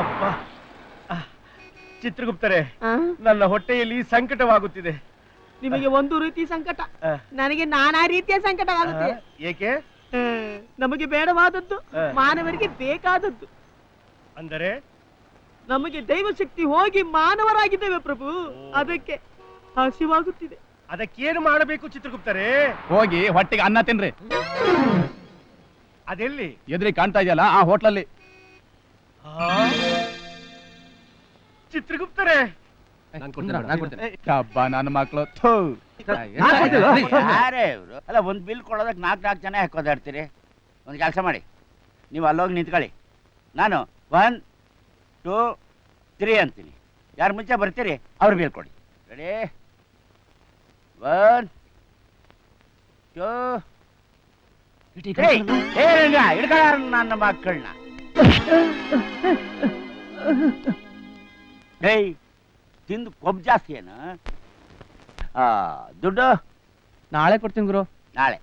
ಅಪ್ಪ ಚಿತ್ರಗುಪ್ತರೆ, ನನ್ನ ಹೊಟ್ಟೆಯಲ್ಲಿ ಸಂಕಟವಾಗುತ್ತಿದೆ. ನಿಮಗೆ ಒಂದು ರೀತಿ ಸಂಕಟ, ನನಗೆ ನಾನಾ ರೀತಿಯ ಸಂಕಟವಾಗುತ್ತಿದೆ. ಏಕೆ? ನಮಗೆ ಬೇಡವಾದದ್ದು ಮಾನವರಿಗೆ ಬೇಕಾದದ್ದು. ಅಂದರೆ ನಮಗೆ ದೈವಶಕ್ತಿ ಹೋಗಿ ಮಾನವರಾಗಿದ್ದೇವೆ ಪ್ರಭು, ಅದಕ್ಕೆ ಹಸಿವಾಗುತ್ತಿದೆ. ಅದಕ್ಕೇನು ಮಾಡಬೇಕು ಚಿತ್ರಗುಪ್ತರೆ? ಹೋಗಿ ಹೊಟ್ಟೆಗೆ ಅನ್ನ ತಿನ್ರಿ. ಅದೆಲ್ಲಿ? ಎದುರಿ ಕಾಣ್ತಾ ಇದೆಯಲ್ಲ ಆ ಹೋಟ್ಲಲ್ಲಿ. ಚಿತ್ರಗುಪ್ತರೆ, ಹಬ್ಬ ನನ್ನ ಮಕ್ಕಳು. ಯಾರೇ ಇವರು? ಅಲ್ಲ, ಒಂದು ಬಿಲ್ ಕೊಡೋದಕ್ಕೆ 4 ಜನ ಹಾಕೋದಾಡ್ತೀರಿ. ಒಂದು ಕೆಲಸ ಮಾಡಿ, ನೀವು ಅಲ್ಲೋಗಿ ನಿಂತ್ಕೊಳ್ಳಿ, ನಾನು 1 2 3 ಅಂತೀನಿ. ಯಾರು ಮುಂಚೆ ಬರ್ತೀರಿ ಅವ್ರು ಬಿಲ್ ಕೊಡಿ. ರೆಡಿ? 1 2 ಹಿಡ್ಕೊಳ್ಳ ನನ್ನ ಮಕ್ಕಳನ್ನ. ಏಯ್, ತಿಂದು ಕೊಬ್ಬು ಜಾಸ್ತಿ ಏನು? ದುಡ್ಡು ನಾಳೆ ಕೊಡ್ತೀನಿ ಗುರು. ನಾಳೆ?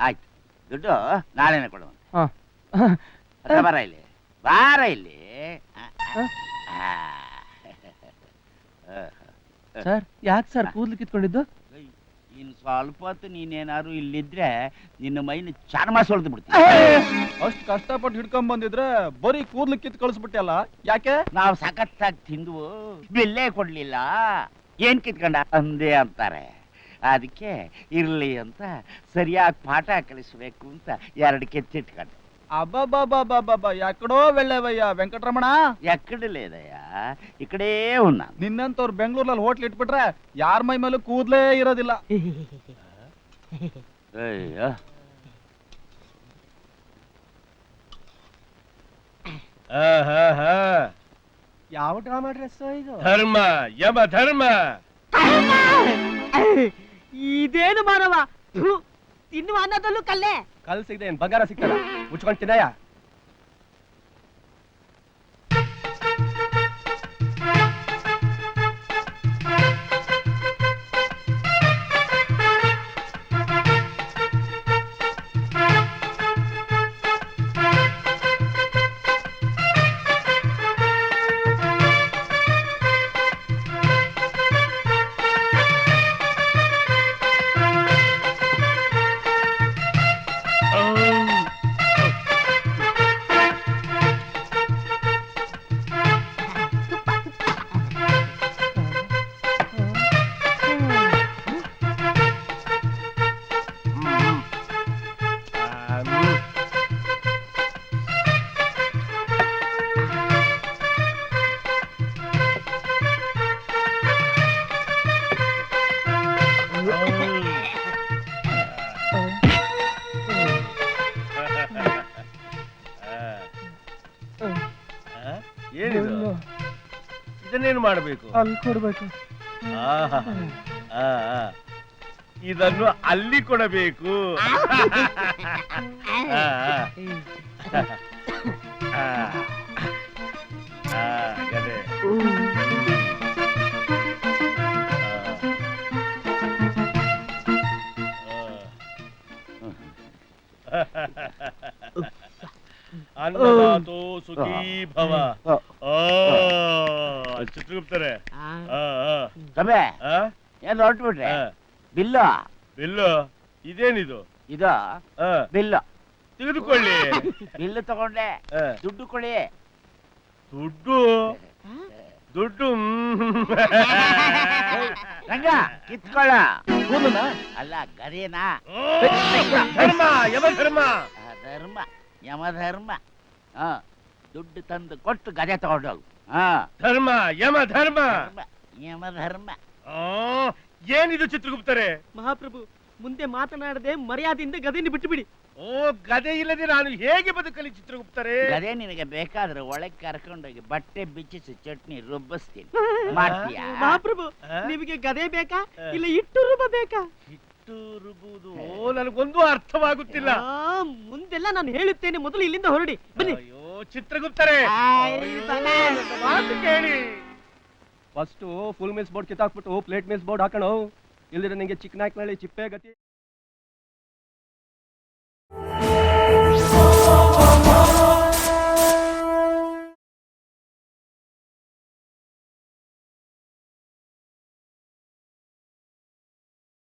ಆಯ್ತು, ದುಡ್ಡು ನಾಳೆನೇ ಕೊಡುವಂತೆ. ಬಾರ ಇಲ್ಲಿ, ಬಾರ ಇಲ್ಲಿ. ಸರ್, ಯಾಕೆ ಸರ್ ಕೂದಲು ಕಿತ್ಕೊಂಡಿದ್ದು? ಇನ್ನು ಸ್ವಲ್ಪ ಹೊತ್ತು ನೀನೇನಾದ್ರು ಇಲ್ಲಿದ್ರೆ ನಿನ್ನ ಮೈನ ಚರ್ಮ ಸೊಳ್ದು ಬಿಡ್ತೀನಿ. ಅಷ್ಟು ಕಷ್ಟಪಟ್ಟು ಹಿಡ್ಕೊಂಡ್ ಬಂದಿದ್ರೆ ಬರೀ ಕೂದ್ಲು ಕಿತ್ ಕಳಿಸ್ಬಿಟ್ಟಲ್ಲ, ಯಾಕೆ? ನಾವು ಸಖತ್ತಾಗಿ ತಿಂದು ಬೆಲ್ಲೇ ಕೊಡ್ಲಿಲ್ಲ, ಏನ್ ಕಿತ್ಕೊಂಡ ಅಂದೇ ಅಂತಾರೆ. ಅದಕ್ಕೆ ಇರ್ಲಿ ಅಂತ ಸರಿಯಾಗಿ ಪಾಠ ಕಲಿಸ್ಬೇಕು ಅಂತ 2 ಕೆತ್ತಿಟ್ಕೊಂಡೆ. ಅಬ್ಬಬ್ಬಬ್ಬಬ್ಬಬ್ಬ, ಯಾಕಡೋ ವೆಳ್ಳೆವಯ್ಯ ವೆಂಕಟರಮಣ. ಎಕ್ಕಡಲೇದಯ್ಯ, ಈ ಕಡೆ ಉನ್ನ. ನಿನ್ನಂತವ್ರು ಬೆಂಗಳೂರಲ್ಲಿ ಹೋಟ್ಲ್ ಇಟ್ಬಿಟ್ರೆ ಯಾರ ಮೈ ಮೇಲೂ ಕೂದ್ಲೇ ಇರೋದಿಲ್ಲ. ಅಯ್ಯೋ, ಯಾವ ಡ್ರಾಮಾ ಡ್ರೆಸ್ ಇದು? ಧರ್ಮ ಯಮ ಧರ್ಮ. ಇದೇನು ಮಾನವ, ತಿನ್ನುವ ಅನ್ನದಲ್ಲೂ ಕಲ್ಲೆ. ಕಲ್ ಸಿಗದೆ ಏನ್ ಬಂಗಾರ ಸಿಕ್ಕಲ್ಲ, ಮುಚ್ಕೊಂಡ್ ತಿನ್ನಯ್ಯ. ಏನಿದು? ಇದನ್ನೇನು ಮಾಡಬೇಕು? ಅಲ್ಲಿ ಕೊಡ್ಬೇಕು. ಇದನ್ನು ಅಲ್ಲಿ ಕೊಡಬೇಕು. ಗದೆ. ಅನ್ನದಾತೋ ಸುಖೀ ಭವ. ಚಿತ್ರಗುಪ್ತರೆ, ಏನ್ ಹೊರಟ್ಬಿಟ್ರೆ? ಬಿಲ್ಲು ಬಿಲ್ಲು ಇದೇನಿದು? ಇದು ಬಿಲ್ಲು ತೆಗೆದುಕೊಳ್ಳಿ. ಬಿಲ್ಲು ತಗೊಂಡೆ, ದುಡ್ಡು ಕೊಡಿ. ದುಡ್ಡು? ದುಡ್ಡು ರಂಗ ಕಿತ್ಕೊಳ್ಳ. ಅಲ್ಲ, ಗದೇನಾ? ಧರ್ಮ ಯಮಧರ್ಮ. ಧರ್ಮ ಯಮಧರ್ಮ. ದುಡ್ಡು ತಂದು ಕೊಟ್ಟು ಗದೆ ತಗೊಂಡೋಗು. ಧರ್ಮ ಯಮಧರ್ಮ. ಯಮಧರ್ಮ. ಏನಿದು ಚಿತ್ರಗುಪ್ತರೆ? ಮಹಾಪ್ರಭು, ಮುಂದೆ ಮಾತನಾಡದೆ ಮರ್ಯಾದೆಯಿಂದ ಗದೆಯನ್ನು ಬಿಟ್ಟು ಬಿಡಿ. ಓ, ಗದೆ ಇಲ್ಲದೆ ನಾನು ಹೇಗೆ ಬದುಕಲಿ ಚಿತ್ರಗುಪ್ತರೆ? ಗದೆ ನಿನಗೆ ಬೇಕಾದ್ರೆ ಒಳಗೆ ಕರ್ಕೊಂಡೋಗಿ ಬಟ್ಟೆ ಬಿಚ್ಚಿಸಿ ಚಟ್ನಿ ರುಬ್ಬಿಸ್ತೀನಿ, ಮಾಡ್ತೀಯಾ? ಮಹಾಪ್ರಭು, ನಿಮಗೆ ಗದೆ ಬೇಕಾ ಇಲ್ಲ ಇಟ್ಟು ರುಬ್ಬ ಬೇಕಾ? ಇಟ್ಟು ರುಬುವುದು ನನಗೊಂದು ಅರ್ಥವಾಗುತ್ತಿಲ್ಲ. ಮುಂದೆಲ್ಲ ನಾನು ಹೇಳುತ್ತೇನೆ, ಮೊದಲು ಇಲ್ಲಿಂದ ಹೊರಡಿ ಬನ್ನಿ. ಅಯ್ಯೋ ಚಿತ್ರಗುಪ್ತರೆ, ಮಾತು ಕೇಳಿ. ಫಸ್ಟ್ ಫುಲ್ ಮಿಲ್ಸ್ ಬೋರ್ಡ್ ಕಿತ್ತಾಕ್ಬಿಟ್ಟು ಪ್ಲೇಟ್ ಮಿಲ್ಸ್ ಬೋರ್ಡ್ ಹಾಕೋಣ. ಇಲ್ದಿರ ನಿಂಗೆ ಚಿಕ್ಕನಾಯ್ಕನಹಳ್ಳಿ ಚಿಪ್ಪೆ ಗತಿ.